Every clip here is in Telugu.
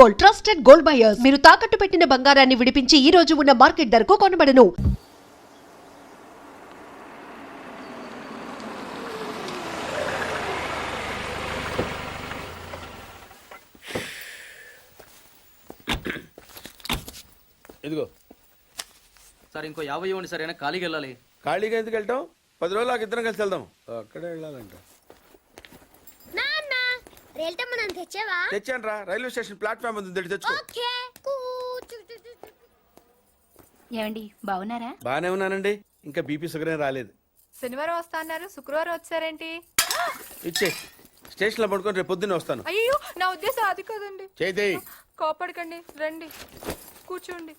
Gold, trusted gold buyers. మీరు తాకట్టు పెట్టిన బంగారాన్ని విడిపించి ఈ రోజు ఉన్న మార్కెట్ ధరకు కొనబడను. ఇదిగో సార్ ఇంకో 50 ఇవ్వండి సార్, అయినా ఖాళీకి వెళ్ళాలి. ఖాళీగా ఎందుకు వెళ్తాం? 10 రోజులు నాకు ఇద్దరం కలిసి వెళ్దాం. అక్కడే వెళ్ళాలంట. తెచ్చాను రా, రైల్వే స్టేషన్ ప్లాట్ఫామ్ ఉంది, తెచ్చుకో. ఏమండి బాగున్నారా? బానే ఉన్నానండి, ఇంకా బీపీ షుగర్ ఏం రాలేదు. శనివారం వస్తా అన్నారు, శుక్రవారం వచ్చారేంటి? ఇచ్చే స్టేషన్ లో పడుకొని రేపు పొద్దున్నే వస్తాను. అయ్యో నా ఉద్దేశం అది కాదండి. చేయి కోపడకండి, రండి కూర్చోండి.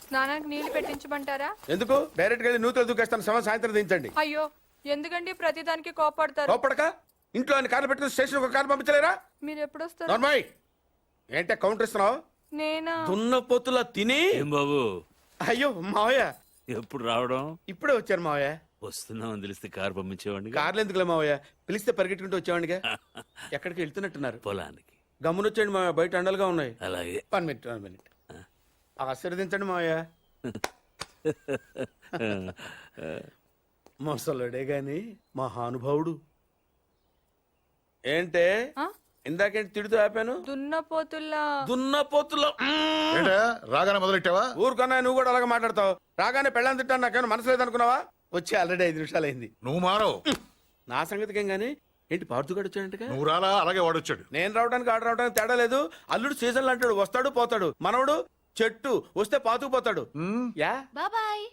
స్నానానికి నీళ్లు పెట్టించమంటారా? ఎందుకు? డైరెక్ట్ గా వెళ్ళి నూతులు దూకేస్తాను, సాయంత్రం దించండి. అయ్యో ఎందుకండి ప్రతిదానికి కోపడతారు? కోపడక ఇంట్లో అన్ని కార్లు పెట్టుకుని స్టేషన్ ఒక కారు పంపించలేరా? మీరు ఎప్పుడు వస్తారు? నార్మల్ ఏంటే కౌంటర్ ఇస్తున్నావు? నేనా? దున్న పొత్తులా తిని. ఏం బాబు అయ్యో మావయ్య ఎప్పుడు రావడం? ఇప్పుడే వచ్చారు మావయ్య. వస్తున్నామని తెలిస్తే కారు పంపించేవాడిని. కార్లు ఎందుకులే మావయ్య, పిలిస్తే పరిగెట్టుకుంటూ వచ్చేవాడిగా. ఎక్కడికి వెళ్తున్నట్టున్నారు? పొలానికి. గమ్మునొచ్చేయండి మావయ్య, బయట అండలుగా ఉన్నాయి. అలాగే. 1 మినిట్ ఆశీర్వదించండి మావయ్య. మొసలుడే గాని మహానుభావుడు. ఏంటే ఇందాకేంటి తిడుతూ ఆపాను? దున్నపోతుల్లో రాగానే మొదలెట్టావా? ఊరుకన్నా నువ్వు కూడా అలాగే మాట్లాడతావు. రాగానే పెళ్ళని తిట్టాను, నాకేమైనా మనసు లేదనుకున్నావా? వచ్చి ఆల్రెడీ 5 నిమిషాలు అయింది. నువ్వు మారవు. నా సంగతికేం గానీ ఏంటి పాడుతుగాడు వచ్చాడంటే? నువ్వు రాలా, అలాగే వాడొచ్చాడు. నేను రావడానికి ఆడ రావడానికి తేడా లేదు. అల్లుడు సీజన్లు అంటాడు, వస్తాడు పోతాడు. మనవడు చెట్టు వస్తే పాతుకుపోతాడు. యా బాబాయ్,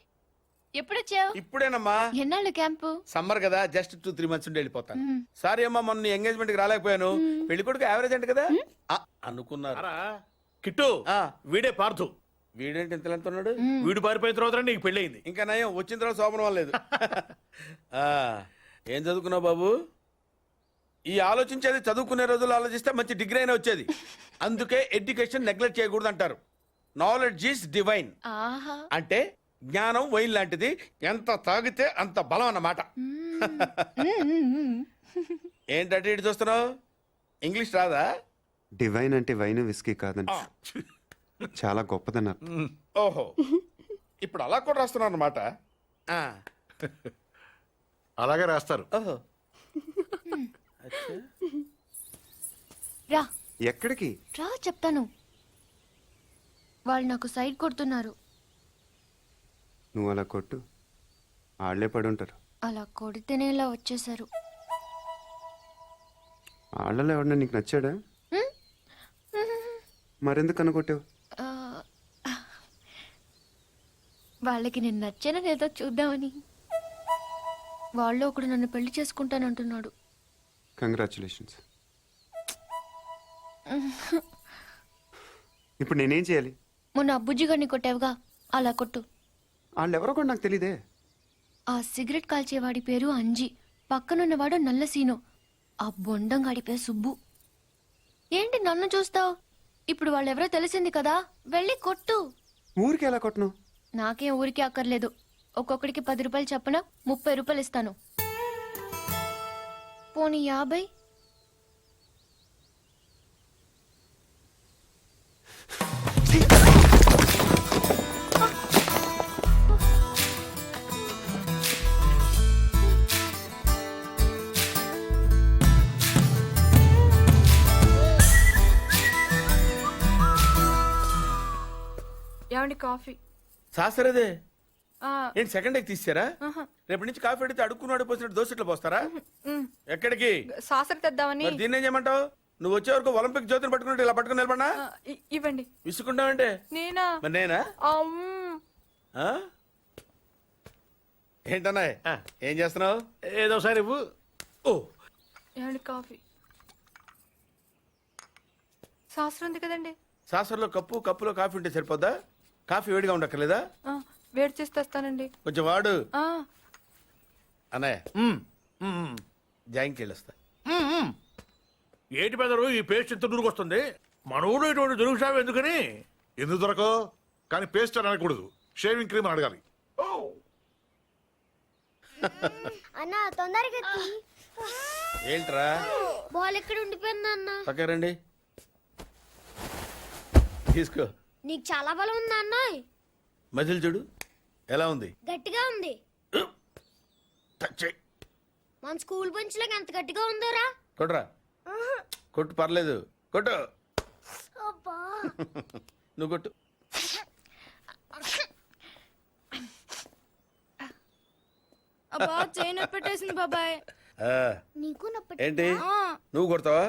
ఎప్పుడొచ్చావు? ఇప్పుడేనమ్మా. ఎన్నాళ్ళు క్యాంపు? సమ్మర్ కదా, జస్ట్ 2-3 మంత్స్ ఉండి వెళ్ళిపోతాను. సారీ అమ్మా, మొన్న ఎంగేజ్మెంట్ కి రాలేకపోయాను. పెళ్లి కొడుకు యావరేజ్ అంటే కదా అనుకున్నారు. కిట్టు, వీడే పార్థు. వీడేంటి ఇంతలెంత ఉన్నాడు? వీడు పారిపోయిన తర్వాత నీకు పెళ్ళయింది. ఇంకా నయం, వచ్చిన తర్వాత శోభనం లేదు. ఏం చదువుకున్నావు బాబు? ఈ ఆలోచించేది చదువుకునే రోజులు ఆలోచిస్తే మంచి డిగ్రీ అయినా వచ్చేది. అందుకే ఎడ్యుకేషన్ నెగ్లెక్ట్ చేయకూడదు అంటారు. Knowledge is divine. అంటే జ్ఞానం వైన్ లాంటిది, ఎంత తాగితే అంత బలం అన్నమాట. ఏంటంటే ఇటు చూస్తున్నావు? ఇంగ్లీష్ రాదా? డివైన్ అంటే వైన్ విస్కీ కాదని, చాలా గొప్పదన్నారు. ఓహో, ఇప్పుడు అలా కూడా రాస్తున్నావు అన్నమాట. అలాగే రాస్తారు. ఓహో, రా. ఎక్కడికి రా చెప్తాను. వాళ్ళు నాకు సైడ్ కొడుతున్నారు. నువ్వు అలా కొట్టు, ఆళ్లే పడి ఉంటారు. అలా కొడితేనే ఇలా వచ్చేసారు. ఆళ్ళలో ఎవడన్నా నీకు నచ్చాడా? మరెందుకు అనుకొట్టావు? వాళ్ళకి నేను నచ్చానని ఏదో చూద్దామని. వాళ్ళు ఒకడు నన్ను పెళ్లి చేసుకుంటానంటున్నాడు. కంగ్రాచులేషన్స్. ఇప్పుడు నేనేం చేయాలి? మొన్న అబ్బుజ్జి గారిని కొట్టావుగా, అలా కొట్టు. వాళ్ళెవరో కూడా నాకు తెలీదే. ఆ సిగరెట్ కాల్చేవాడి పేరు అంజి, పక్కనున్నవాడు నల్ల సీను, ఆ బొండంగాడి పేరు సుబ్బు. ఏంటి నన్ను చూస్తావు? ఇప్పుడు వాళ్ళెవరో తెలిసింది కదా, వెళ్ళి కొట్టు. ఊరికి ఎలా కొట్టను? నాకేం ఊరికి అక్కర్లేదు. ఒక్కొక్కడికి 10 రూపాయలు చప్పున 30 రూపాయలు ఇస్తాను. పోనీ 50? ఏమండి కాఫీ? సాసరేదే ఏంటి సెకండ్ ఎగ్ తీసారా? రేపటి నుంచి కాఫీ అడిగితే అడుక్కున్నాడు పోసినట్టు దోశట్లు పోస్తారా? ఎక్కడికి? సాసర తెద్దామని. దీన్ని ఏం చేయమంటావు? నువ్వు వచ్చే వరకు ఒలింపిక్ జ్యోతిని పట్టుకున్నట్టు ఇలా పట్టుకుని నిలబడినా ఇవ్వండి. విసుకుంటావంటే? నేనా? మరి నేనా? ఏంటన్నా ఏం చేస్తున్నావు? ఏదో సార్ ఇవ్వు. ఓ ఏమండి కాఫీ? సాసర ఉంది కదండి. సాసర్లో కప్పులో కాఫీ ఉంటే సరిపోద్దా? కాఫీ వేడిగా ఉండక్కర్లేదా? వేడి చేసి తెస్తానండి. కొంచెం వాడు అన్నయ్య. జాయింకి వెళ్ళొస్తా. ఏంటి పెదరు ఈ పేస్ట్ ఎంత దూరుకొస్తుంది? మనవుడు ఇటువంటి దొరుకుతావు ఎందుకని? ఎందుకు దొరకవు? కానీ పేస్ట్ అని అనకూడదు, షేవింగ్ క్రీమ్ అని అడగాలి. అన్నా తొందరగా ఏంట్రా? బాల్ ఎక్కడ ఉండిపోయింది అన్న? పక్కరండి. తీసుకో. నీకు చాలా బలం ఉంది అన్నయ్య. మజిల్ చూడు ఎలా ఉంది. గట్టిగా ఉంది. టచ్ చెయ్. మన స్కూల్ బెంచ్ లాగా ఎంత గట్టిగా ఉందోరా. కొట్టురా. కొట్టు పర్లేదు కొట్టు. అబ్బా. నువ్వు కొట్టు. అబ్బా చేయి నొప్పి పెట్టేసింది బాబాయ్. ఆ, నీకు నొప్పి. ఏంటి నువ్వు కొడతావా?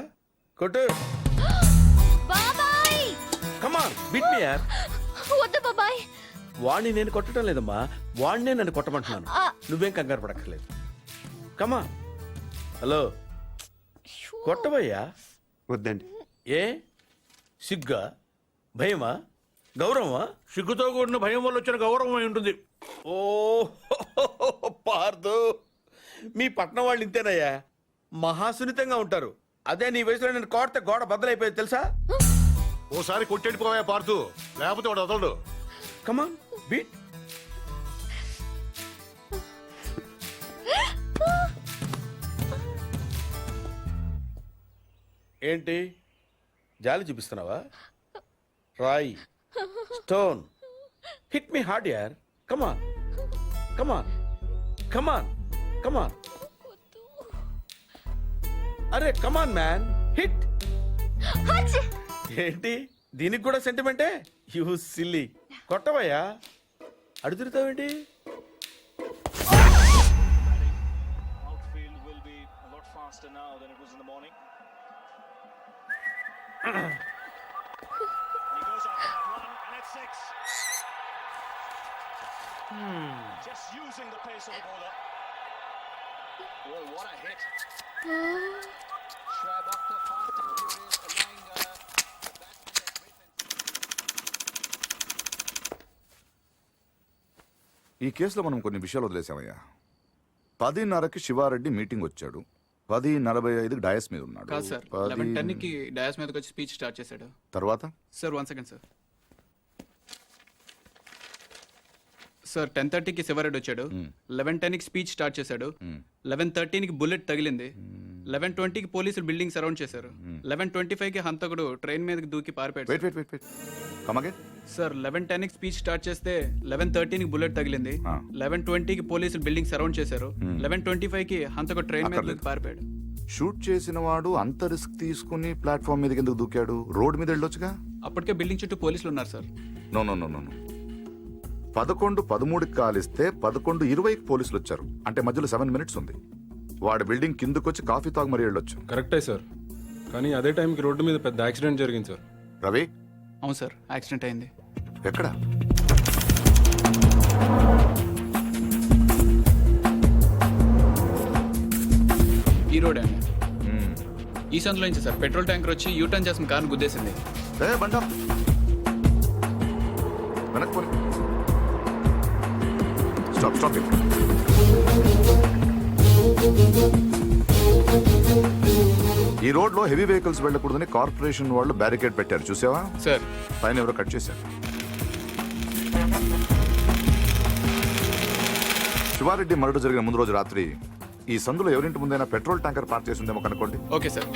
కొట్టు. బాబాయ్ కమాన్ బీట్ మీ యార్. వద్దు బాబాయ్. వాణ్ణి నేను కొట్టడం లేదమ్మా, వాణ్ణే నన్ను కొట్టమంటున్నాను. నువ్వేం కంగారు పడక్కర్లేదు. కమా. హలో కొట్టవయ్యా. వద్దండి. ఏ సిగ్గా, భయమా, గౌరవమా? సిగ్గుతో కూడిన భయం వల్ల వచ్చిన గౌరవం అయి ఉంటుంది. ఓ పార్దు, మీ పట్నం వాళ్ళు ఇంతేనయ్యా, మహాసున్నితంగా ఉంటారు. అదే నీ వయసులో నేను కోడితే గోడ బద్దలైపోయేది తెలుసా? ఓసారి కొట్టెడిపోయా పార్తు, లేకపోతే వాడు వదలడు. కమాన్ బీట్. ఏంటి జాలి చూపిస్తున్నావా? రాయ్, స్టోన్, హిట్ మీ హార్డ్ యార్. కమాన్ కమాన్ కమాన్ కమాన్. అరే కమాన్ మ్యాన్, హిట్. ఏంటి దీనికి కూడా సెంటిమెంటే? You silly. కొట్టవయ్యా, అడుగుతావేంటి? Outfield will be a lot faster now than it was in the morning. And he goes after that one, and it's six. Just using the pace of the bowler. Boy, what a hit. Schwab off the fast and furious, allowing the batsman that ఈ కేసులో మనం కొన్ని విషయాలు వదిలేసామయ్యా. 10:30కి శివారెడ్డి మీటింగ్ వచ్చాడు. 10:45కి డయాస్ మీద ఉన్నాడు. కాదు సార్, 11:10కి డయాస్ మీదకి వచ్చి స్పీచ్ స్టార్ట్ చేశాడు. తర్వాత సార్ 1 సెకండ్ సార్. సార్ 10:30కి శివారెడ్డి వచ్చాడు. 11:10కి స్పీచ్ స్టార్ట్ చేశాడు. 11:13కి బుల్లెట్ తగిలింది. 11:20కి పోలీసులు బిల్డింగ్ సరౌండ్ చేశారు. 11:25కి హంతకుడు ట్రైన్ మీదకి దూకి పారిపోయాడు. Wait wait wait wait come again. Sir 11:10కి స్పీచ్ స్టార్ట్ చేస్తే 11:13కి బుల్లెట్ తగిలింది. 11:20కి పోలీసులు బిల్డింగ్ సరౌండ్ చేశారు. 11:25కి హంతకుడు ట్రైన్ మీద దూకి పారిపోయాడు. షూట్ చేసిన వాడు అంత రిస్క్ తీసుకుని ప్లాట్ఫామ్ మీదకి ఎందుకు దూకాడు? రోడ్ మీద వెళ్ళొచ్చుగా. అప్పటికే బిల్డింగ్ చుట్టూ పోలీసులు ఉన్నారు sir. No no no no no 11:13కి కాలిస్తే 11:20కి పోలీసులు వచ్చారు. అంటే మధ్యలో 7 మినిట్స్ ఉంది. వాడు బిల్డింగ్ కిందకొచ్చి కాఫీ తాగు మరీ వెళ్ళొచ్చు. కరెక్టే సార్, కానీ అదే టైంకి రోడ్డు మీద పెద్ద యాక్సిడెంట్ జరిగింది సార్. రవి. అవును సార్, యాక్సిడెంట్ అయింది. ఎక్కడ? ఈ రోడ్ అండి. ఈ సందులో నుంచి సార్ పెట్రోల్ ట్యాంకర్ వచ్చి యూటర్న్ చేసిన కార్ను గుద్దేసింది. బండా వెనక్కి పోనీ. Stop stop. ఈ రోడ్ లో హెవీ వెహికల్స్ వెళ్ళకూడదని కార్పొరేషన్ వాళ్ళు బ్యారికేడ్ పెట్టారు, చూసావా? సార్ పైన ఎవరో కట్ చేశారు. శివారెడ్డి మరణ జరిగిన ముందు రోజు రాత్రి ఈ సందులో ఎవరింటి ముందైనా పెట్రోల్ ట్యాంకర్ పార్క్ చేసి ఉందేమో కనుక్కోండి. Okay sir.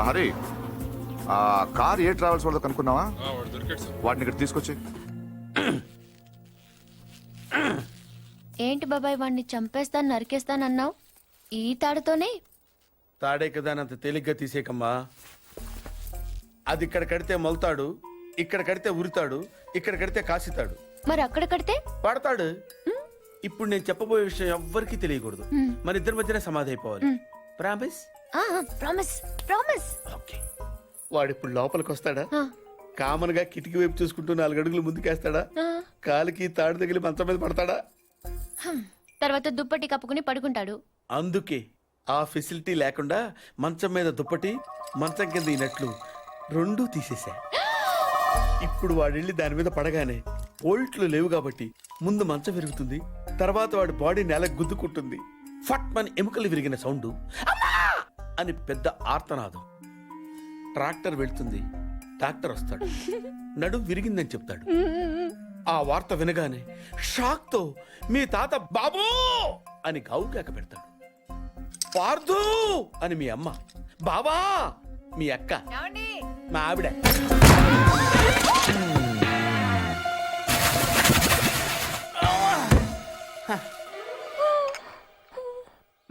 హరి, ఆ కార్ ఏ ట్రావెల్స్ వాళ్ళతో కనుక్కున్నావా? వాటిని ఇక్కడ తీసుకొచ్చి. ఏంటి బాబాయ్, వాడిని చంపేస్తాను నరికేస్తానన్నావు? ఈ తాడుతోనే? తాడే కదా అంత తేలిగ్గా తీసేకమ్మా. అది ఇక్కడ కడితే మొలతాడు, ఇక్కడ కడితే ఉరితాడు, ఇక్కడ కడితే కాసితాడు. మరి అక్కడ కడితే పడతాడు. ఇప్పుడు నేను చెప్పబోయే విషయం ఎవ్వరికీ తెలియకూడదు. మన ఇద్దరి మధ్యనే సమాధి అయిపోవాలి. ప్రామిస్? Promise promise. ఓకే. వాడు ఇప్పుడు లోపలికి వస్తాడా? కామన్ గా కిటికీ వైపు చూసుకుంటూ 4 అడుగులు ముందుకేస్తాడా? కాలికి తాడు తగిలి మంచం మీద పడతాడా? తర్వాత దుప్పటి కప్పుకుని పడుకుంటాడు. అందుకే ఆ ఫెసిలిటీ లేకుండా మంచం మీద దుప్పటి, మంచం కింద ఈనట్లు రెండూ తీసేశా. ఇప్పుడు వాడెళ్ళి దాని మీద పడగానే బోల్ట్లు లేవు కాబట్టి ముందు మంచం విరుగుతుంది, తర్వాత వాడి బాడీ నేలకు గుద్దుకుంటుంది. ఫట్ మన ఎముకలు విరిగిన సౌండ్, అని పెద్ద ఆర్తనాదం. ట్రాక్టర్ వెళ్తుంది, డాక్టర్ వస్తాడు, నడుం విరిగిందని చెప్తాడు. ఆ వార్త వినగానే షాక్ తో మీ తాత బాబూ అని గావు కేక పెడతాడు. పార్దు అని మీ అమ్మ బావా మీ అక్క మా ఆవిడ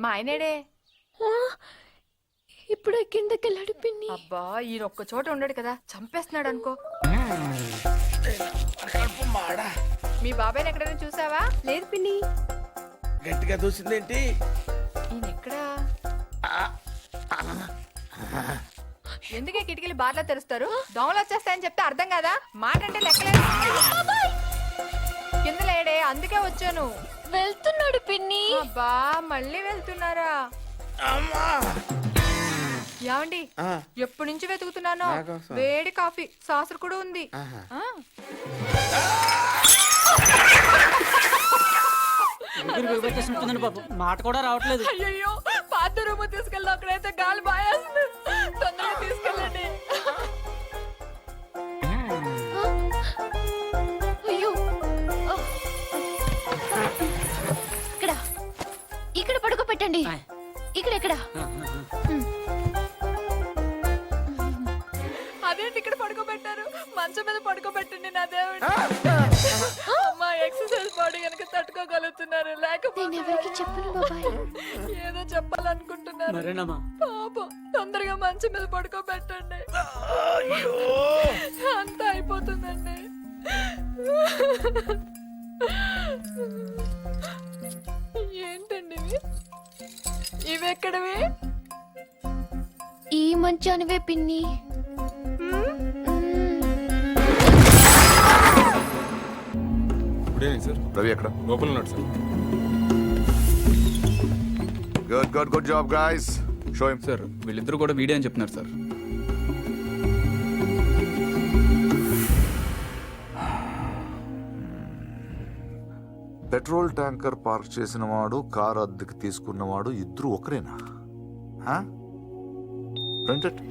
మా ఆయనేడే ఇప్పుడు కిందకెళ్ళాడు పిన్ని. అబ్బా ఈయన ఒక్క చోట ఉండడు కదా, చంపేస్తున్నాడు అనుకో. మీ బాబాయ్ని ఎక్కడైనా చూసావా? లేదు పిన్ని. గట్టిగా చూసిందేంటి? ఈయన ఎక్కడా? ఎందుకే కిటికీలు బార్లా తెరుస్తారు? దోమలు వచ్చేస్తాయని చెప్తే అర్థం కదా, మాట అంటే లెక్కలేదు. కింద లేడే, అందుకే వచ్చాను. వెళ్తున్నాడు పిన్ని. అబ్బా మళ్ళీ వెళ్తున్నారా? ఏమండి ఎప్పటి నుంచి వెతుకుతున్నానో వేడి కాఫీ సాసర్ కూడా ఉంది. మాట కూడా రావట్లేదు. అయ్యో పాత రూమ్ తీసుకెళ్ళి అక్కడైతే గాలి బాయేస్తుంది. తొందరగా తీసుకెళ్ళండి. అయ్యో ఇక్కడ ఇక్కడ పడుకోబెట్టండి. ఇక్కడ అదేంటి ఇక్కడ పడుకోబెట్టారు? మంచం మీద పడుకోబెట్టండి నా దేవుడు. అమ్మా ఎక్సర్సైజ్ బాడీ కనుక తట్టుకోగలుగుతున్నారు, లేకపోతే ఎవరికి చెప్పను బాబాయ్. ఏదో చెప్పాలనుకుంటున్నారు. పాపం తొందరగా మంచం మీద పడుకోబెట్టండి. అంతా అయిపోతుందండి. ఏంటండి ఇవి ఎక్కడవి? ఈ మంచానివే పిన్ని. Good evening sir. రవి ఎక్కడ? లోపల ఉన్నాడు sir. Good job guys. Show him. Sir వీళ్ళిద్దరూ కూడా వీడియో అని చెప్తున్నారు సార్. పెట్రోల్ ట్యాంకర్ పార్క్ చేసిన వాడు, కార్ అద్దెకి తీసుకున్నవాడు ఇద్దరు ఒకరేనా? ప్రింటెడ్.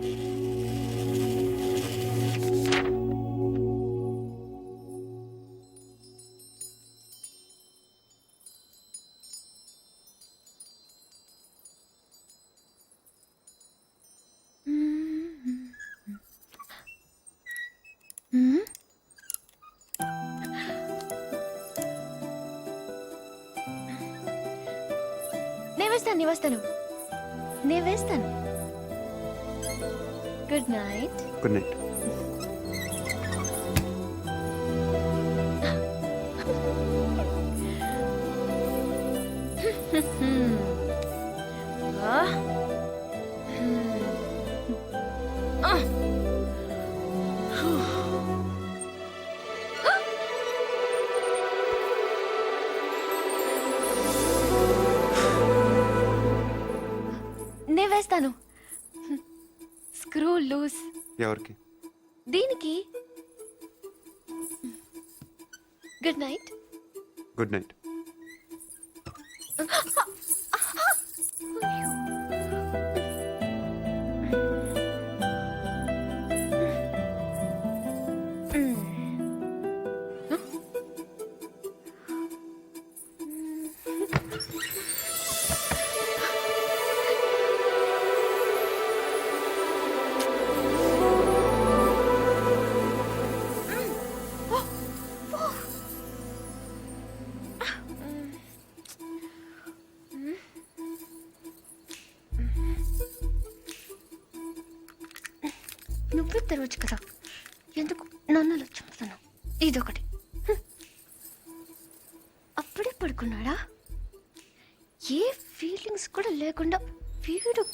నేను వేస్తాను. Good night. Good night. నేను వేస్తాను. Screw loose. ఎవరికి? దీనికి. Good night. Good night. నువ్వే తెరవచ్చు కదా, ఎందుకు నన్ను చంపుతాను? ఇదొకటి. అప్పుడే పడుకున్నాడా? ఏ ఫీలింగ్స్ కూడా లేకుండా వీడు.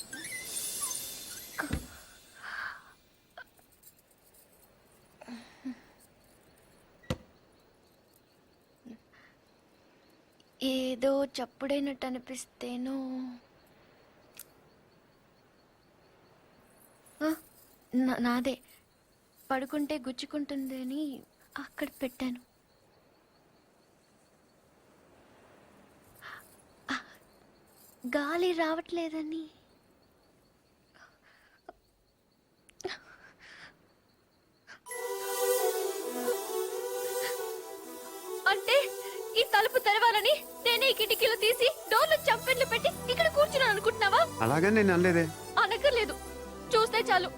ఏదో చప్పుడైనట్టు అనిపిస్తేనో. నాదే. పడుకుంటే గుచ్చుకుంటుంది అని అక్కడ పెట్టాను. గాలి రావట్లేదని. అంటే ఈ తలుపు తెరవాలని నేనే ఈ కిటికీలు తీసి డోర్లు చంపెట్లు పెట్టి ఇక్కడ కూర్చున్నాను అనుకుంటున్నావా? అలాగే నేను అనలేదే. అనక్కర్లేదు. చాలే చాలు.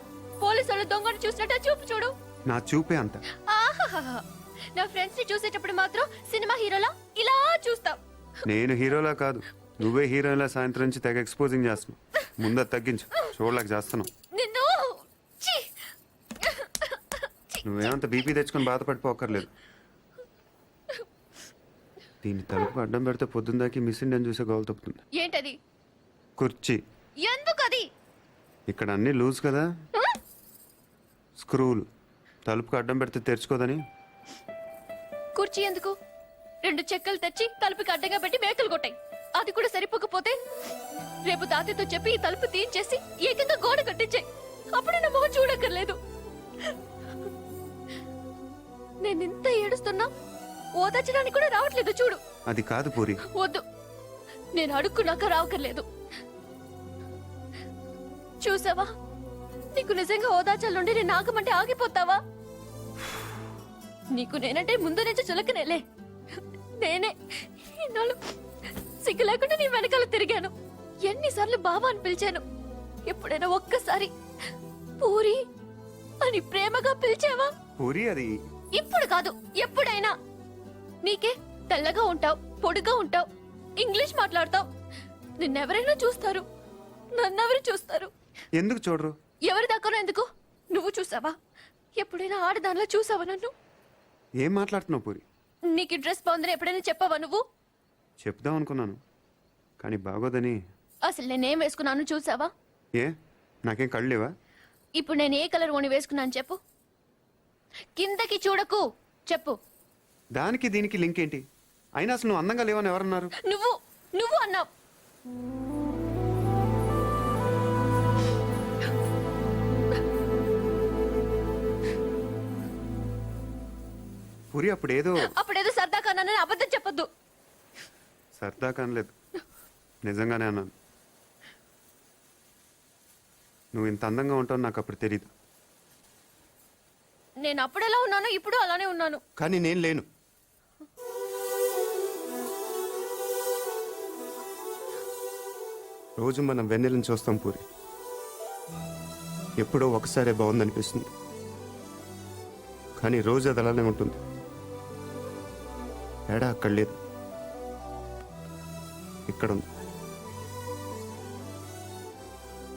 పోలీసు వాళ్ళు దొంగను చూసినట్టు చూపు చూడు. నా చూపే అంత. ఆహాహా. నా ఫ్రెండ్స్ ని చూసేటప్పుడు మాత్రం సినిమా హీరోలా ఇలా చూస్తాం. నేను హీరోలా కాదు, నువ్వే హీరోలా సాయంత్రం నుంచి తెగ ఎక్స్పోజింగ్ చేస్తున్నావు. ముందు తగ్గించు, చూడలేక చేస్తున్నావు. నిన్ను ఛీ! నువ్వేమంత బీపీ తెచ్చుకొని బాధపడిపోకర్లేదు. దీన్ని తలుపు అడ్డం పెడితే పొద్దుందాకి మిస్ ఇండియన్ చూసే గోల్ తప్పుతుంది. ఏంటది? కుర్చీ. ఎందుకది? ఇక్కడ అన్నీ లూజ్ కదా, స్క్రూలు. తలుపుకి అడ్డం పెడితే తెరుచుకోదని. కుర్చీ ఎందుకు? 2 చెక్కలు తెచ్చి తలుపుకి అడ్డంగా పెట్టి మేకలు కొట్టాయి. అది కూడా సరిపోకపోతే రేపు తాతయ్యతో చెప్పి ఈ తలుపు తీయించేసి ఏకంగా గోడ కట్టించాయి. అప్పుడు నా మొహం చూడక్కర్లేదు. నేనింత ఏడుస్తున్నా ఓదార్చడానికి కూడా రావట్లేదు చూడు. అది కాదు పూరి. వద్దు, నేను అడుక్కున్నాక రావక్కర్లేదు. చూసావా, నీకు నిజంగా ఓదార్చాలండి నేను ఆగమంటే ఆగిపోతావా? నీకు నేనంటే ముందు నుంచి చులకనేలే. నేనే ఇన్నాళ్ళు సిగ్గు లేకుండా నీ వెనకాల తిరిగాను. ఎన్నిసార్లు బావా అని పిలిచాను. ఎప్పుడైనా ఒక్కసారి పూరి అని ప్రేమగా పిలిచావా? పూరి అది ఇప్పుడు కాదు, ఎప్పుడైనా. నీకే తెల్లగా ఉంటావు, పొడిగా ఉంటావు, ఇంగ్లీష్ మాట్లాడతావు. నిన్నెవరైనా చూస్తారు, నన్నెవరు చూస్తారు? ఎందుకు చూడరు? ఎవరి దాకానో ఎందుకు? నువ్వు చూసావా? ఎప్పుడైనా ఆడదానిలో చూసావా నన్ను? ఏం మాట్లాడుతున్నావు పూరి? నీకు డ్రెస్ బాగుందని ఎప్పుడైనా చెప్పావా నువ్వు? చెప్దాం అనుకున్నాను, కానీ బాగోదని. అసలు నేనేం వేసుకున్నాను చూసావా? ఏ, నాకేం కళ్ళు లేవా? ఇప్పుడు నేను ఏ కలర్ ఓని వేసుకున్నాను చెప్పు. కిందకి చూడకు, చెప్పు. దానికి దీనికి లింక్ ఏంటి? అయినా అసలు నువ్వు అందంగా లేవని ఎవరన్నారు? నువ్వు అన్నావు. పూరి అప్పుడేదో అప్పుడేదో సరదా కన్నానని అబద్ధం చెప్పొద్దు. సరదా కనలేదు, నిజంగానే అన్నాను. నువ్వు ఇంత అందంగా ఉంటావు నాకు అప్పుడు తెలీదు. నేను అప్పుడెలా ఉన్నానో ఇప్పుడు అలానే ఉన్నాను. కానీ నేను లేను. రోజు మనం వెన్నెలను చూస్తాం పూరి. ఎప్పుడో ఒకసారే బాగుందనిపిస్తుంది, కానీ రోజు అది అలానే ఉంటుంది. తేడా అక్కడ లేదు, ఇక్కడ ఉంది.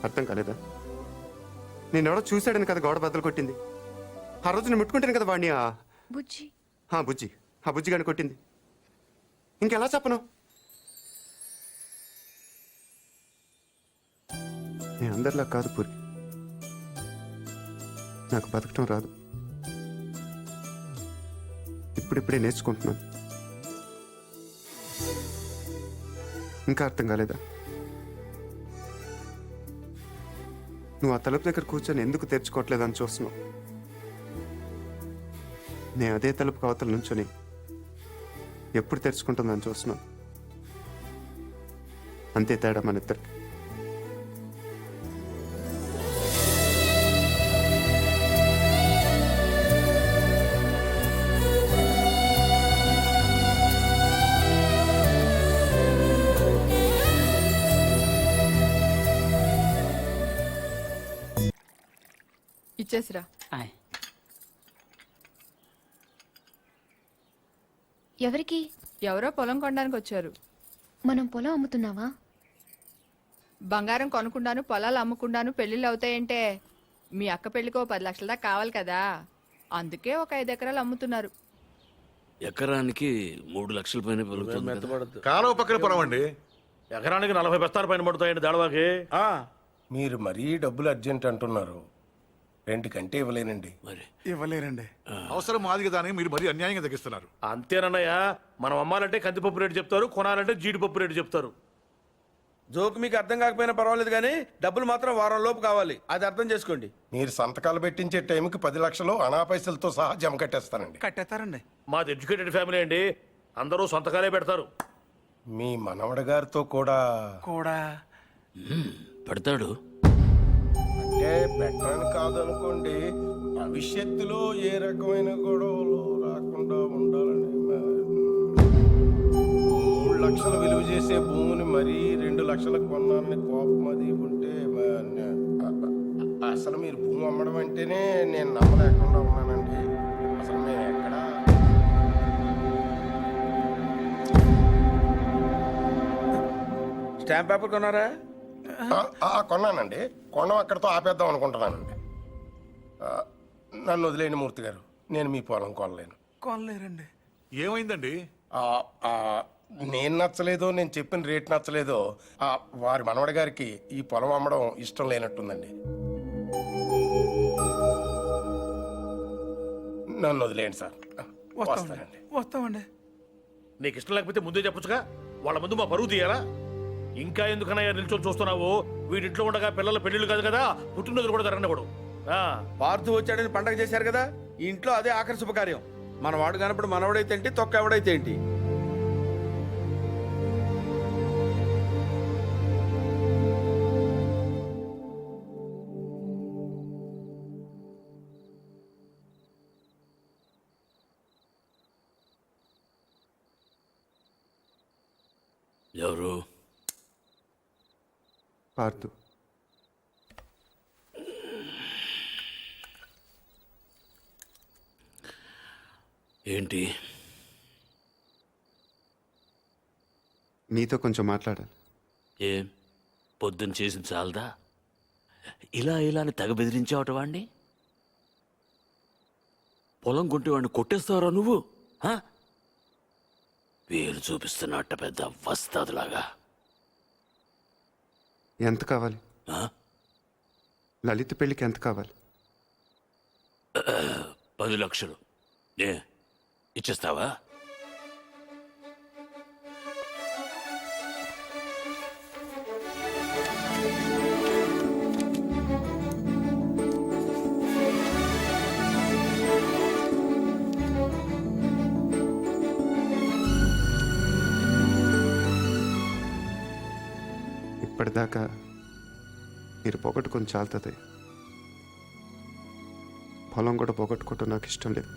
అర్థం కాలేదా? నేను ఎవడో చూశాడని కదా గోడ బద్దలు కొట్టింది. ఆ రోజు నేను ముట్టుకుంటాను కదా వాడిని. బుజ్జి బుజ్జి, ఆ బుజ్జిగాని కొట్టింది. ఇంకెలా చెప్పను? నేను అందరిలా కాదు పూరి, నాకు బతకటం రాదు. ఇప్పుడిప్పుడే నేర్చుకుంటున్నాను. ఇంకా అర్థం కాలేదా? నువ్వు ఆ తలుపు దగ్గర కూర్చొని ఎందుకు తెరుచుకోవట్లేదని చూస్తున్నావు. నేను అదే తలుపు కవతల నుంచొని ఎప్పుడు తెరుచుకుంటుందని చూస్తున్నాను. అంతే తేడా మన ఇద్దరికి. ఇచ్చేసిరా. ఎవరికి? ఎవరో పొలం కొనడానికి వచ్చారు. మనం పొలం అమ్ముతున్నావా? బంగారం కొనుక్కుండాను, పొలాలు అమ్ముకుండాను పెళ్లిళ్ళు అవుతాయంటే మీ అక్క పెళ్లికి 10 లక్షల దాకా కావాలి కదా, అందుకే ఒక 5 ఎకరాలు అమ్ముతున్నారు. ఎకరానికి 3 లక్షల పైన పెరుగుతుంది కదా. కాలువ పక్కన పొలం అండి. ఎకరానికి 40 బస్తాల పైన పడుతాయండి దాడవాకి. మీరు మరీ డబ్బులు అర్జెంట్ అంటున్నారు. 2 కంటే ఇవ్వలేనండి. మరి ఇవ్వలేరండి. అవసరం మాది కదా అని మీరు మరీ అన్యాయంగా తగ్గిస్తున్నారు. అంతేనన్నయ్య, మనం అమ్మాలంటే కందిపప్పు రేటు చెప్తారు, కొనాలంటే జీడిపప్పు రేటు చెప్తారు. జోక్ మీకు అర్థం కాకపోయినా పర్వాలేదు, కానీ డబ్బులు మాత్రం వారం లోపు కావాలి, అది అర్థం చేసుకోండి. మీరు సంతకాలు పెట్టించే టైంకి 10 లక్షలు అనా పైసలతో సహా జమ కట్టేస్తానండి. కట్టేస్తారండి. మాది ఎడ్యుకేటెడ్ ఫ్యామిలీ అండి, అందరూ సొంతకాలే పెడతారు. మీ మనవడ గారితో కూడా పెడతాడు. అంటే పెట్టని కాదనుకోండి, భవిష్యత్తులో ఏ రకమైన గొడవలు రాకుండా ఉండాలని. 3 లక్షలు విలువ చేసే భూమిని మరీ 2 లక్షలకు కొన్నానని కోపం అది ఉంటే అసలు మీరు భూమి అమ్మడం అంటేనే నేను నమ్మలేకుండా ఉన్నానండి. అసలు మేము ఎక్కడ స్టాంప్ పేపర్ కొన్నారా? కొన్నానండి. కొనం అక్కడితో ఆపేద్దాం అనుకుంటున్నానండి. నన్ను వదిలేని మూర్తి గారు, నేను మీ పొలం కొనలేను. కొనలేరండి. ఏమైందండి? నేను నచ్చలేదో, నేను చెప్పిన రేట్ నచ్చలేదో వారి మనవడి గారికి ఈ పొలం అమ్మడం ఇష్టం లేనట్టుందండి. నన్ను వదిలేయండి సార్. వస్తానండి. వస్తామండి. నీకు ఇష్టం లేకపోతే ముందే చెప్పొచ్చుగా. వాళ్ళ ముందు మా పరువు తీయాలా? ఇంకా ఎందుకనయ్యా నిల్చొని చూస్తున్నావు? వీడింట్లో ఉండగా పిల్లల పెళ్లిళ్ళు కాదు కదా, పుట్టినరోజులు కూడా జరగనివ్వడు. పార్థు వచ్చాడని పండగ చేశారు కదా, ఈ ఇంట్లో అదే ఆఖరి శుభకార్యం. మన వాడు కానప్పుడు మనవడైతే ఏంటి, తొక్క ఎవడైతే ఏంటి. ఎవరు? పార్థు. ఏంటి? మీతో కొంచెం మాట్లాడాలి. ఏం పొద్దున్న చేసింది చాలదా? ఇలా అని తెగ బెదిరించావట వాణ్ణి. పొలం కొంటేవాడిని కొట్టేస్తావరా నువ్వు? పేరు చూపిస్తున్నట్ట పెద్ద వస్తాదులాగా. ఎంత కావాలి? లలిత పెళ్లికి ఎంత కావాలి? 10 లక్షలు. ఇచ్చేస్తావా? ఇప్పటిదాకా మీరు పోగొట్టుకొని చాలుతుంది. పొలం కూడా పోగొట్టుకోవటం నాకు ఇష్టం లేదు.